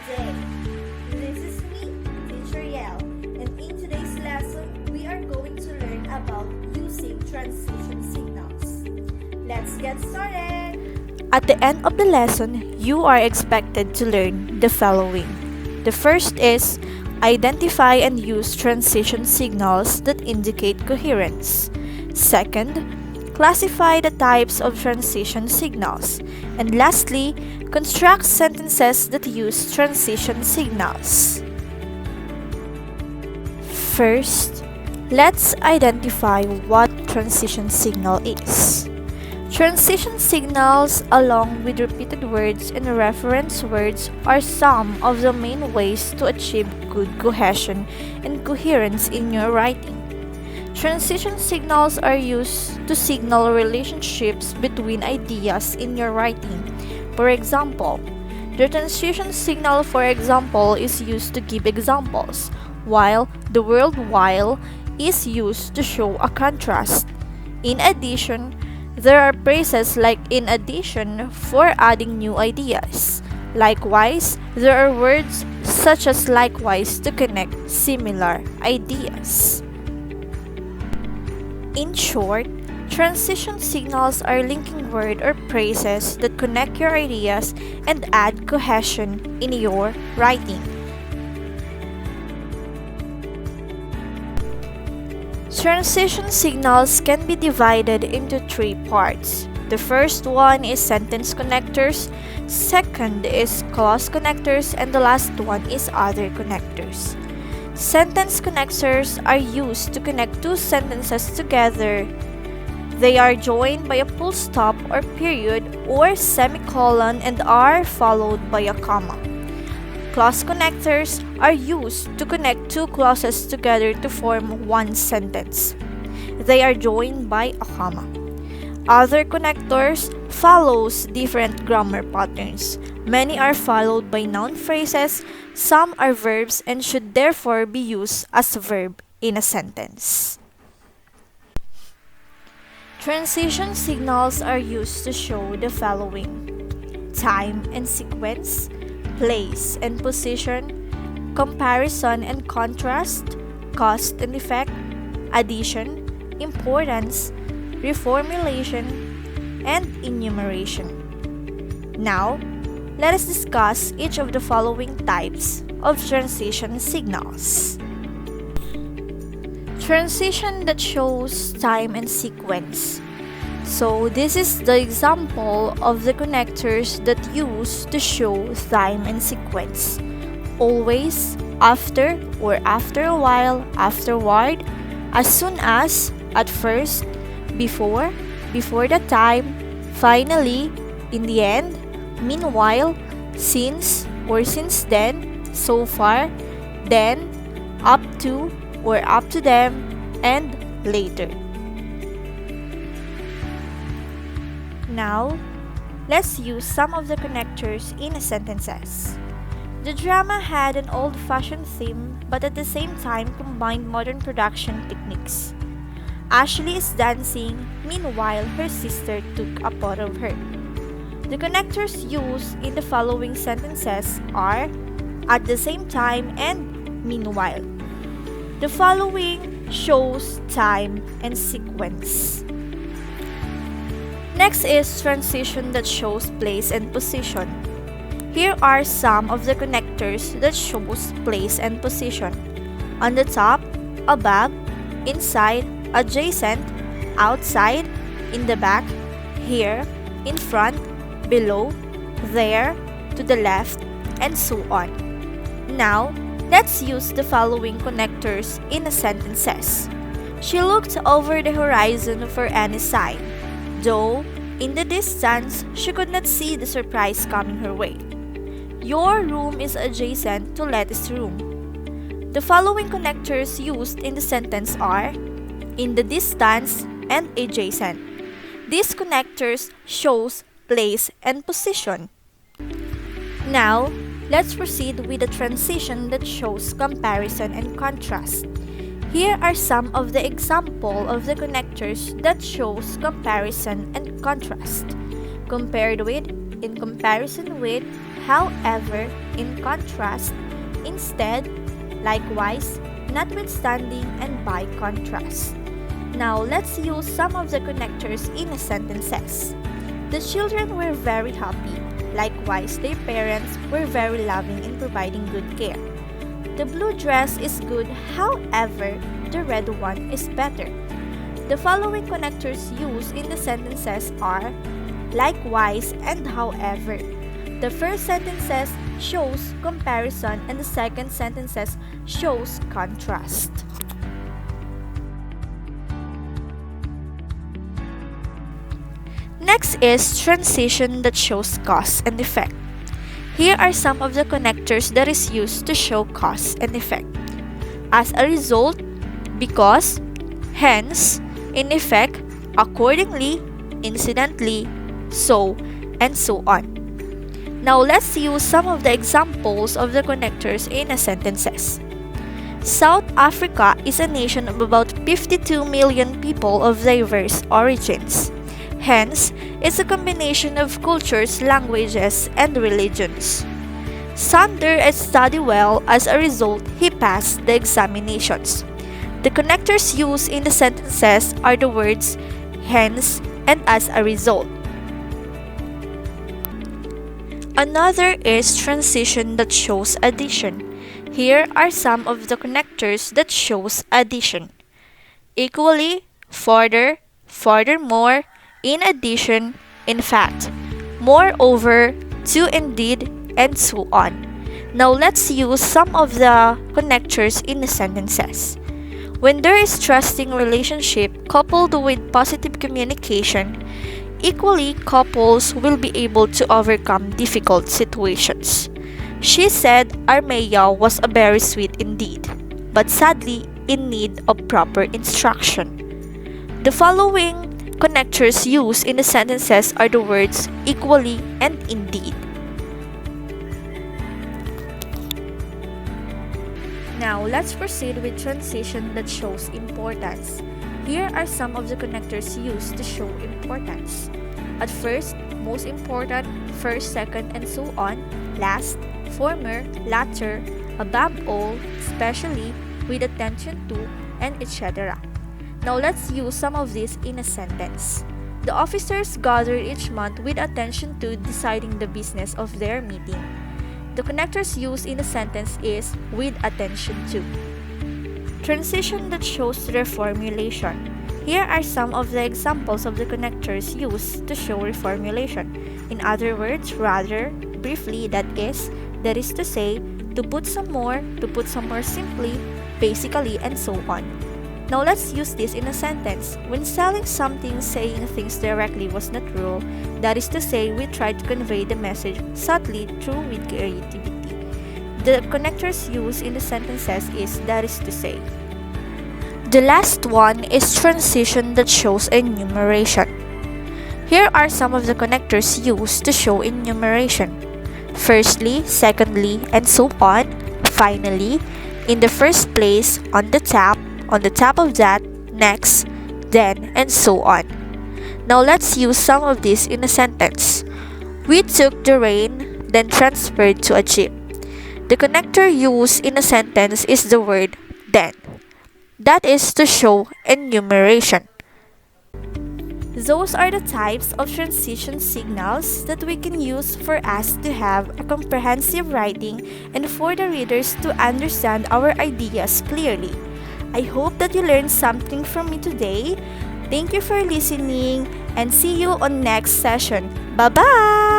day. This is me, Teacher Yel, and in today's lesson, we are going to learn about using transition signals. Let's get started! At the end of the lesson, you are expected to learn the following. The first is identify and use transition signals that indicate coherence. Second, classify the types of transition signals. And lastly, construct sentences that use transition signals. First, let's identify what transition signal is. Transition signals, along with repeated words and reference words, are some of the main ways to achieve good cohesion and coherence in your writing. Transition signals are used to signal relationships between ideas in your writing. For example, the transition signal, for example, is used to give examples, while the word while is used to show a contrast. In addition, there are phrases like in addition for adding new ideas. Likewise, there are words such as likewise to connect similar ideas. In short, transition signals are linking word or phrases that connect your ideas and add cohesion in your writing. Transition signals can be divided into three parts. The first one is sentence connectors, second is clause connectors, and the last one is other connectors. Sentence connectors are used to connect two sentences together. They are joined by a full stop or period or semicolon and are followed by a comma. Clause connectors are used to connect two clauses together to form one sentence. They are joined by a comma. Other connectors follows different grammar patterns. Many are followed by noun phrases, some are verbs and should therefore be used as a verb in a sentence. Transition signals are used to show the following: time and sequence, place and position, comparison and contrast, cause and effect, addition, importance, reformulation, and enumeration. Now, let us discuss each of the following types of transition signals. Transition that shows time and sequence. So this is the example of the connectors that use to show time and sequence. Always, after or after a while, afterward, as soon as, at first, before the time, finally, in the end, meanwhile, since or since then, so far, then, up to or up to them, and later. Now, let's use some of the connectors in sentences. The drama had an old-fashioned theme but at the same time combined modern production techniques. Ashley is dancing, meanwhile her sister took a photo of her. The connectors used in the following sentences are at the same time and meanwhile. The following shows time and sequence. Next is transition that shows place and position. Here are some of the connectors that shows place and position. On the top, above, inside, adjacent, outside, in the back, here, in front, below, there, to the left, and so on. Now, let's use the following connectors in the sentences. She looked over the horizon for any sign, though in the distance she could not see the surprise coming her way. Your room is adjacent to Letty's room. The following connectors used in the sentence are in the distance and adjacent. These connectors shows place and position. Now, let's proceed with the transition that shows comparison and contrast. Here are some of the example of the connectors that shows comparison and contrast. Compared with, in comparison with, however, in contrast, instead, likewise, notwithstanding, and by contrast. Now, let's use some of the connectors in sentences. The children were very happy. Likewise, their parents were very loving in providing good care. The blue dress is good, however, the red one is better. The following connectors used in the sentences are likewise and however. The first sentences shows comparison and the second sentences shows contrast. Next is transition that shows cause and effect. Here are some of the connectors that is used to show cause and effect. As a result, because, hence, in effect, accordingly, incidentally, so, and so on. Now let's use some of the examples of the connectors in a sentences. South Africa is a nation of about 52 million people of diverse origins. Hence, it's a combination of cultures, languages, and religions. Sander studied well. As a result, he passed the examinations. The connectors used in the sentences are the words hence and as a result. Another is transition that shows addition. Here are some of the connectors that shows addition. Equally, further, furthermore, in addition, in fact, moreover, to indeed, and so on. Now let's use some of the connectors in the sentences. When there is trusting relationship coupled with positive communication, equally couples will be able to overcome difficult situations. She said Armea was a very sweet indeed, but sadly in need of proper instruction. The following connectors used in the sentences are the words equally and indeed. Now, let's proceed with transition that shows importance. Here are some of the connectors used to show importance. At first, most important, first, second, and so on, last, former, latter, above all, especially, with attention to, and etc. Now let's use some of these in a sentence. The officers gathered each month with attention to deciding the business of their meeting. The connectors used in the sentence is with attention to. Transition that shows reformulation. Here are some of the examples of the connectors used to show reformulation. In other words, rather, briefly, that is to say, to put some more simply, basically, and so on. Now let's use this in a sentence. When selling something, saying things directly was not rule. That is to say, we try to convey the message subtly through with creativity. The connectors used in the sentences is that is to say. The last one is transition that shows enumeration. Here are some of the connectors used to show enumeration. Firstly, secondly, and so on. Finally, in the first place, on the top of that, next, then, and so on. Now let's use some of this in a sentence. We took the train, then transferred to a jeep. The connector used in a sentence is the word then. That is to show enumeration. Those are the types of transition signals that we can use for us to have a comprehensive writing and for the readers to understand our ideas clearly. I hope that you learned something from me today. Thank you for listening and see you on next session. Bye-bye!